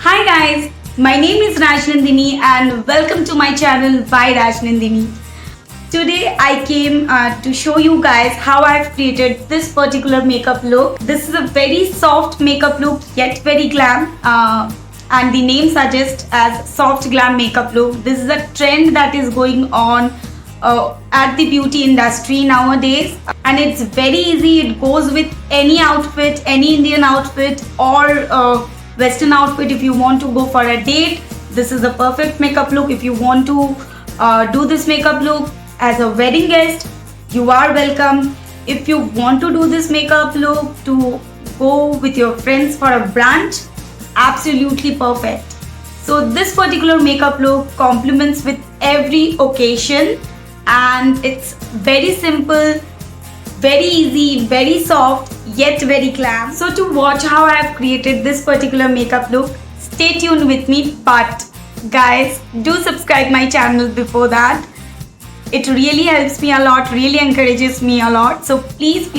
Hi guys, my name is Rajnandini and welcome to my channel by Rajnandini. Today I came to show you guys how I've created this particular makeup look. This is a very soft makeup look yet very glam and the name suggests as soft glam makeup look. This is a trend that is going on at the beauty industry nowadays and it's very easy. It goes with any outfit, any Indian outfit or Western outfit. If you want to go for a date, this is a perfect makeup look. If you want to do this makeup look as a wedding guest, you are welcome. If you want to do this makeup look to go with your friends for a brunch, absolutely perfect. So this particular makeup look complements with every occasion and it's very simple, very easy, very soft yet very glam. So to watch how I have created this particular makeup look, stay tuned with me. But guys, do subscribe my channel before that. It really helps me a lot, really encourages me a lot. So please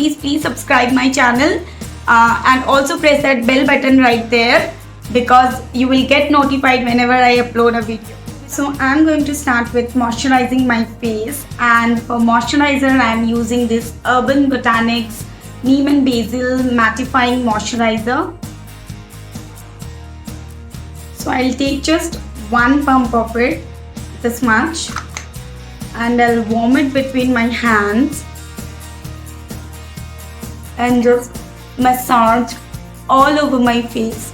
subscribe my channel and also press that bell button right there because you will get notified whenever I upload a video. So I'm going to start with moisturizing my face, and for moisturizer I'm using this Urban Botanics Neem and Basil Mattifying Moisturizer. So I'll take just one pump of it, this much, and I'll warm it between my hands and just massage all over my face.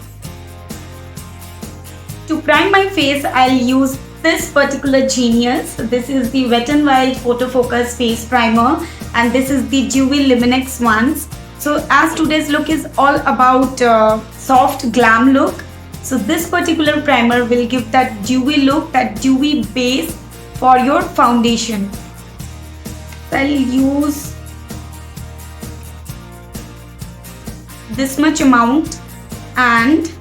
To prime my face, I'll use this particular Genius. This is the Wet n Wild Photo Focus Face Primer and this is the Dewy Luminex ones. So as today's look is all about soft glam look, so this particular primer will give that dewy look, that dewy base for your foundation. So I'll use this much amount and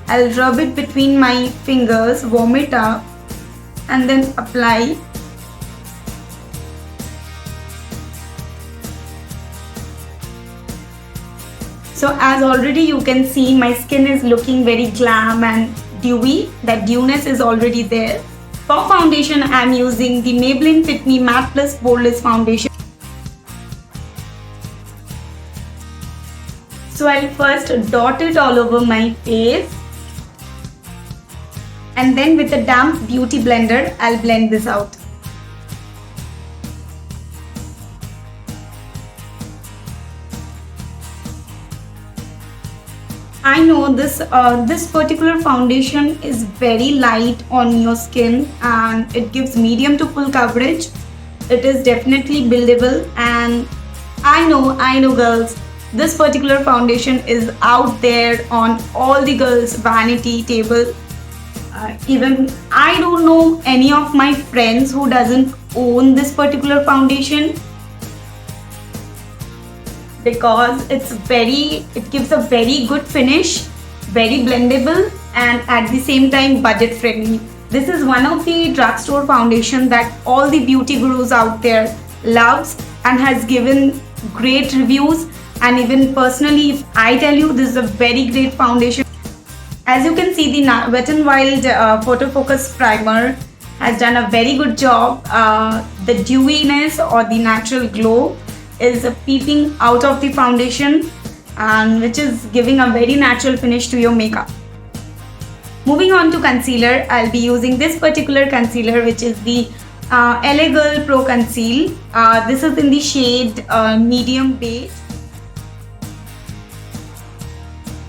I'll rub it between my fingers, warm it up and then apply. So as already you can see, my skin is looking very glam and dewy. That dewness is already there. For foundation, I am using the Maybelline Fit Me Matte Plus Boldest Foundation. So I'll first dot it all over my face. And then with a damp beauty blender, I'll blend this out. I know this particular foundation is very light on your skin and it gives medium to full coverage. It is definitely buildable and I know girls, this particular foundation is out there on all the girls' vanity table. Even I don't know any of my friends who doesn't own this particular foundation because it gives a very good finish, very blendable and at the same time budget friendly. This is one of the drugstore foundation that all the beauty gurus out there loves and has given great reviews, and even personally if I tell you, this is a very great foundation. As you can see, the Wet n Wild Photo Focus Primer has done a very good job. The dewiness or the natural glow is peeping out of the foundation and which is giving a very natural finish to your makeup. Moving on to concealer, I'll be using this particular concealer which is the LA Girl Pro Conceal. This is in the shade medium beige.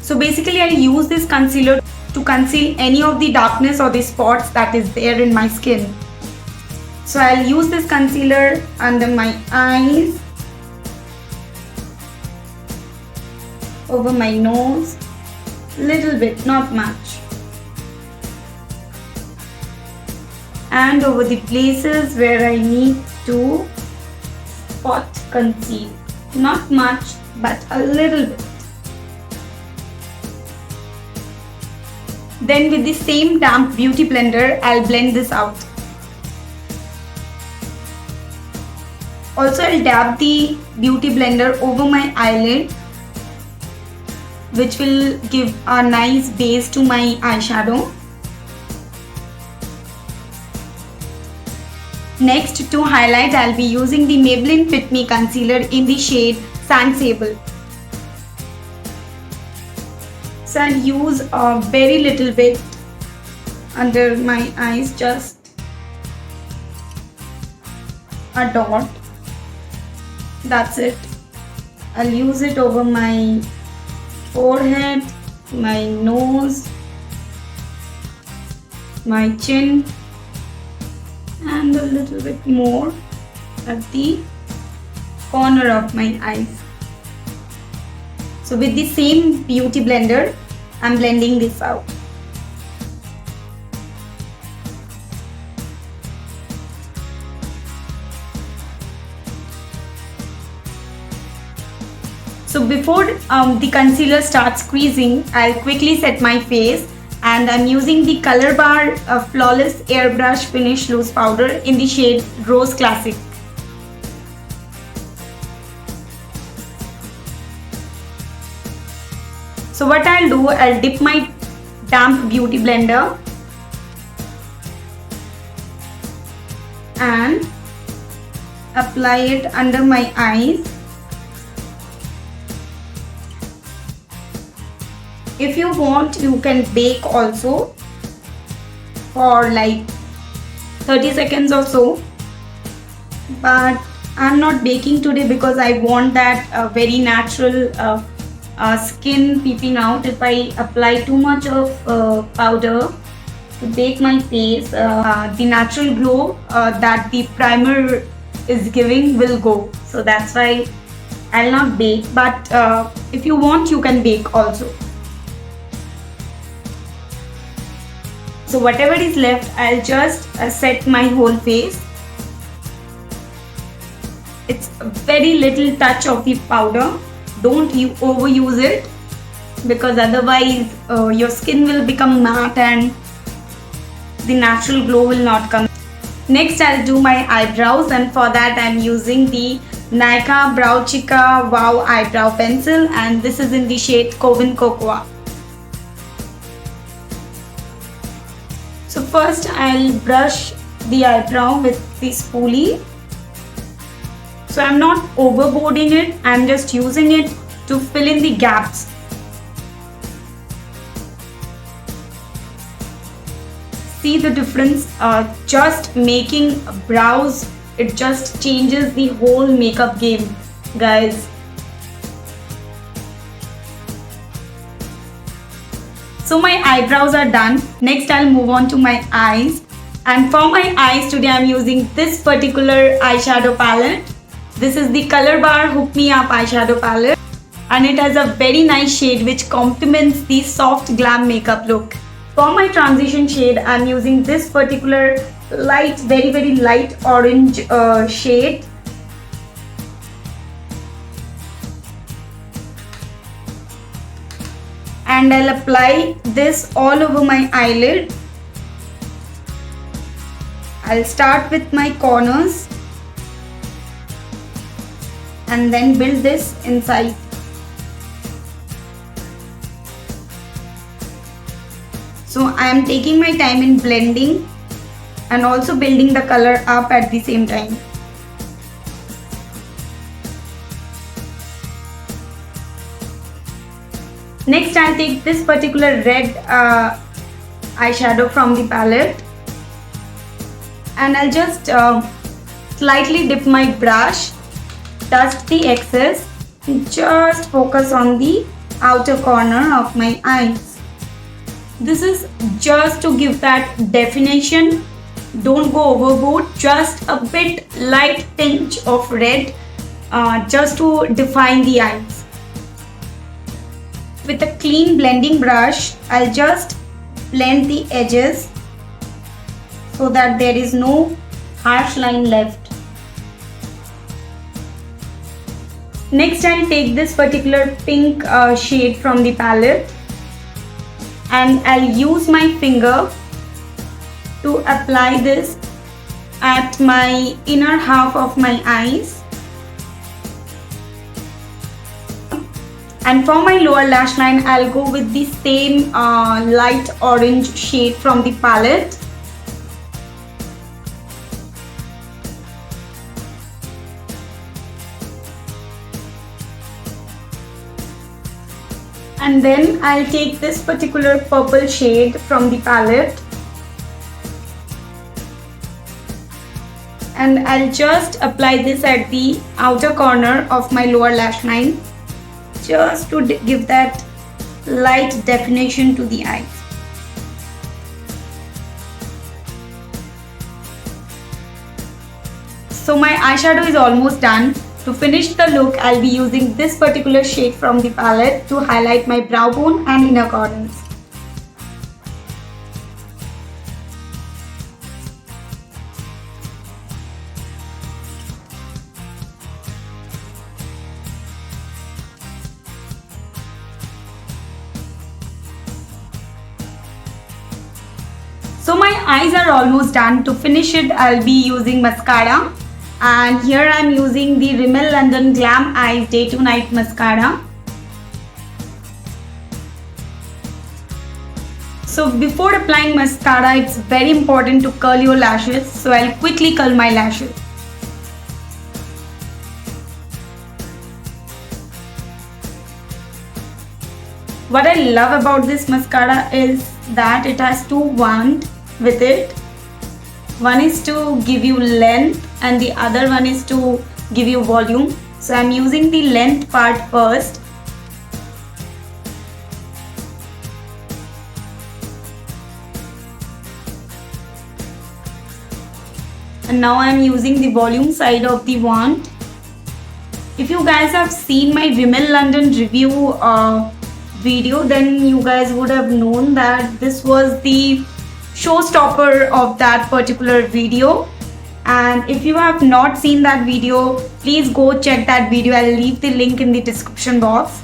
So basically I'll use this concealer to conceal any of the darkness or the spots that is there in my skin. So I'll use this concealer under my eyes, over my nose, little bit, not much, and over the places where I need to spot conceal. Not much but a little bit. Then with the same damp beauty blender, I'll blend this out. Also, I'll dab the beauty blender over my eyelid which will give a nice base to my eyeshadow. Next, to highlight, I'll be using the Maybelline Fit Me Concealer in the shade Sand Sable. So I'll use a very little bit under my eyes, just a dot. That's it. I'll use it over my forehead, my nose, my chin, and a little bit more at the corner of my eyes. So with the same beauty blender, I'm blending this out. So before the concealer starts squeezing, I'll quickly set my face, and I'm using the Color Bar Flawless Airbrush Finish Loose Powder in the shade Rose Classic. So what I'll do, I'll dip my damp beauty blender and apply it under my eyes. If you want, you can bake also for like 30 seconds or so, but I'm not baking today because I want that very natural skin peeping out. If I apply too much of powder to bake my face, the natural glow that the primer is giving will go. So that's why I'll not bake, but if you want, you can bake also. So whatever is left, I'll just set my whole face. It's a very little touch of the powder. Don't you overuse it, because otherwise your skin will become matte and the natural glow will not come. Next, I'll do my eyebrows, and for that I'm using the Nykaa Brow Chica Wow Eyebrow Pencil, and this is in the shade Coven Cocoa. So first I'll brush the eyebrow with the spoolie. So I'm not overboarding it, I'm just using it to fill in the gaps. See the difference? Just making brows, it just changes the whole makeup game, guys. So my eyebrows are done. Next I'll move on to my eyes. And for my eyes today I'm using this particular eyeshadow palette. This is the Color Bar Hook Me Up eyeshadow palette. And it has a very nice shade which complements the soft glam makeup look. For my transition shade I'm using this particular light, very light orange shade. And I'll apply this all over my eyelid. I'll start with my corners and then build this inside. So I am taking my time in blending and also building the color up at the same time. Next I'll take this particular red eyeshadow from the palette, and I'll just slightly dip my brush, dust the excess, and just focus on the outer corner of my eyes. This is just to give that definition. Don't go overboard, just a bit light tinge of red just to define the eyes. With a clean blending brush, I'll just blend the edges so that there is no harsh line left. Next, I'll take this particular pink shade from the palette and I'll use my finger to apply this at my inner half of my eyes. And for my lower lash line, I'll go with the same light orange shade from the palette. And then I'll take this particular purple shade from the palette and I'll just apply this at the outer corner of my lower lash line, just to give that light definition to the eyes. So my eyeshadow is almost done. To finish the look, I'll be using this particular shade from the palette to highlight my brow bone and inner corners. So my eyes are almost done. To finish it, I'll be using mascara. And here I'm using the Rimmel London Glam Eyes Day to Night Mascara. So before applying mascara, it's very important to curl your lashes. So I'll quickly curl my lashes. What I love about this mascara is that it has two wands with it. One is to give you length and the other one is to give you volume. So I'm using the length part first. And now I'm using the volume side of the wand. If you guys have seen my Rimmel London review video, then you guys would have known that this was the showstopper of that particular video. And if you have not seen that video, please go check that video. I'll leave the link in the description box.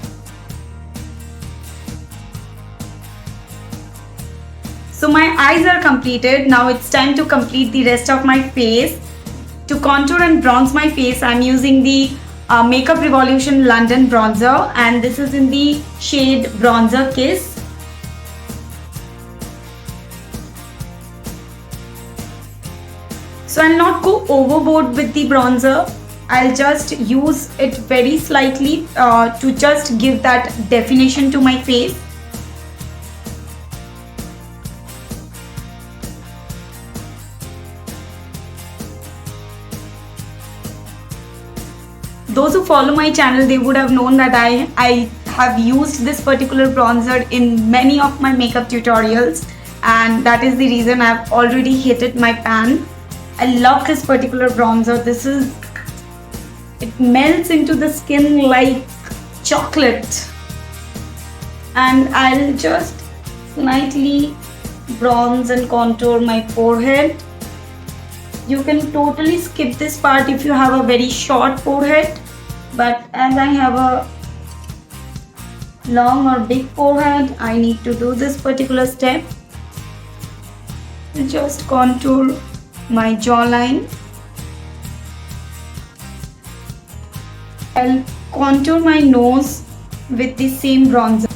So my eyes are completed. Now it's time to complete the rest of my face. To contour and bronze my face, I'm using the Makeup Revolution London bronzer, and this is in the shade Bronzer Kiss. So I'll not go overboard with the bronzer. I'll just use it very slightly to just give that definition to my face. Those who follow my channel, they would have known that I have used this particular bronzer in many of my makeup tutorials, and that is the reason I've already hit it my pan. I love this particular bronzer. It melts into the skin like chocolate. And I'll just slightly bronze and contour my forehead. You can totally skip this part if you have a very short forehead, but as I have a long or big forehead, I need to do this particular step. Just contour my jawline. I'll contour my nose with the same bronzer.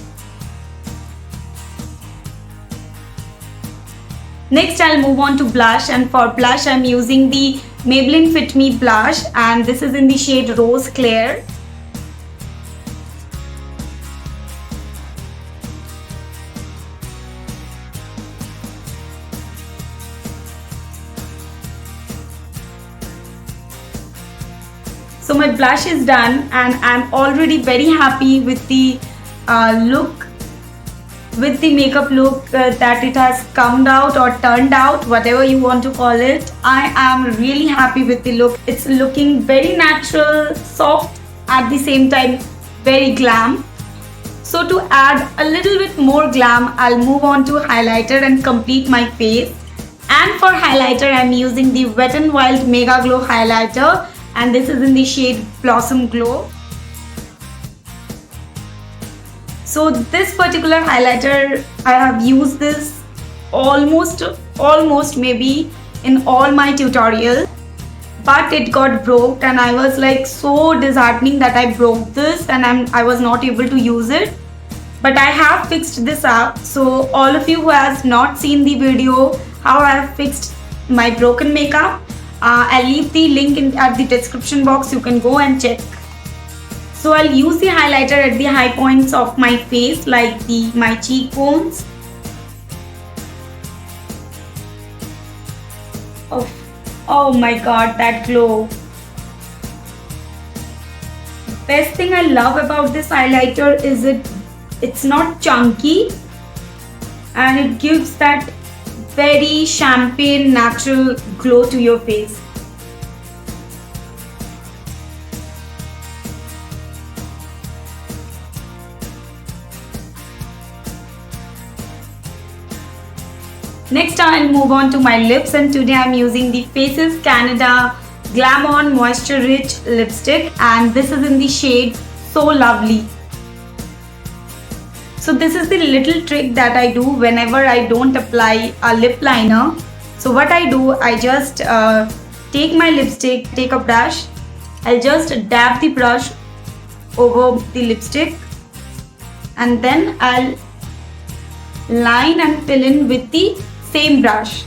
Next, I'll move on to blush, and for blush I'm using the Maybelline Fit Me blush, and this is in the shade Rose Clear. So my blush is done, and I'm already very happy with the look, with the makeup look that it has come out or turned out, whatever you want to call it. I am really happy with the look. It's looking very natural, soft, at the same time very glam. So to add a little bit more glam, I'll move on to highlighter and complete my face. And for highlighter, I'm using the Wet n Wild Mega Glow highlighter, and this is in the shade Blossom Glow. So this particular highlighter, I have used this almost maybe in all my tutorials. but it got broke, and I was like so disheartening that I broke this and I was not able to use it. But I have fixed this up. So all of you who has not seen the video how I have fixed my broken makeup, I'll leave the link at the description box. You can go and check. So I'll use the highlighter at the high points of my face, like my cheekbones. Oh my god, that glow. Best thing I love about this highlighter is it's not chunky and it gives that very champagne natural glow to your face. Next I'll move on to my lips, and today I'm using the Faces Canada Glam On Moisture Rich lipstick, and this is in the shade So Lovely. So this is the little trick that I do whenever I don't apply a lip liner. So what I do, I just take my lipstick, take a brush, I'll just dab the brush over the lipstick, and then I'll line and fill in with the same brush.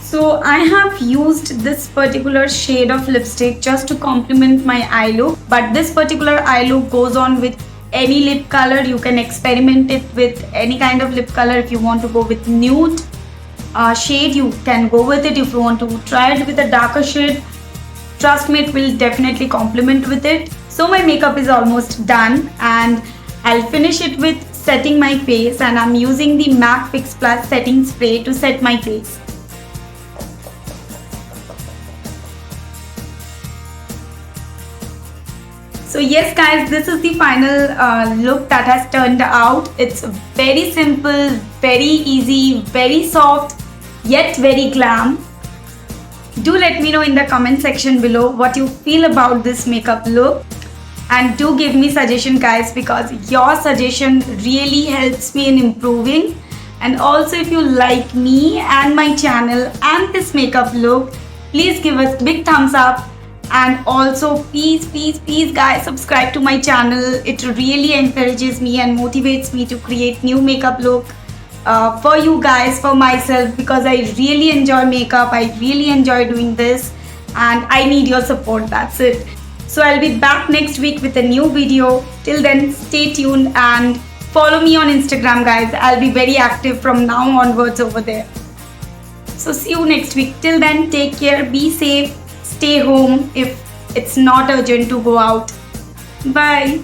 So I have used this particular shade of lipstick just to complement my eye look, but this particular eye look goes on with any lip color. You can experiment it with any kind of lip color. If you want to go with nude shade, you can go with it. If you want to try it with a darker shade, trust me, it will definitely complement with it. So my makeup is almost done, and I'll finish it with setting my face, and I'm using the MAC Fix Plus setting spray to set my face. So yes guys, this is the final look that has turned out. It's very simple, very easy, very soft, yet very glam. Do let me know in the comment section below what you feel about this makeup look, and do give me suggestion guys, because your suggestion really helps me in improving. And also, if you like me and my channel and this makeup look, please give us big thumbs up, and also please guys, subscribe to my channel. It really encourages me and motivates me to create new makeup look for you guys, for myself, because I really enjoy makeup, I really enjoy doing this, and I need your support. That's it. So I'll be back next week with a new video. Till then, stay tuned and follow me on Instagram guys. I'll be very active from now onwards over there. So see you next week. Till then, take care, be safe, stay home if it's not urgent to go out. Bye.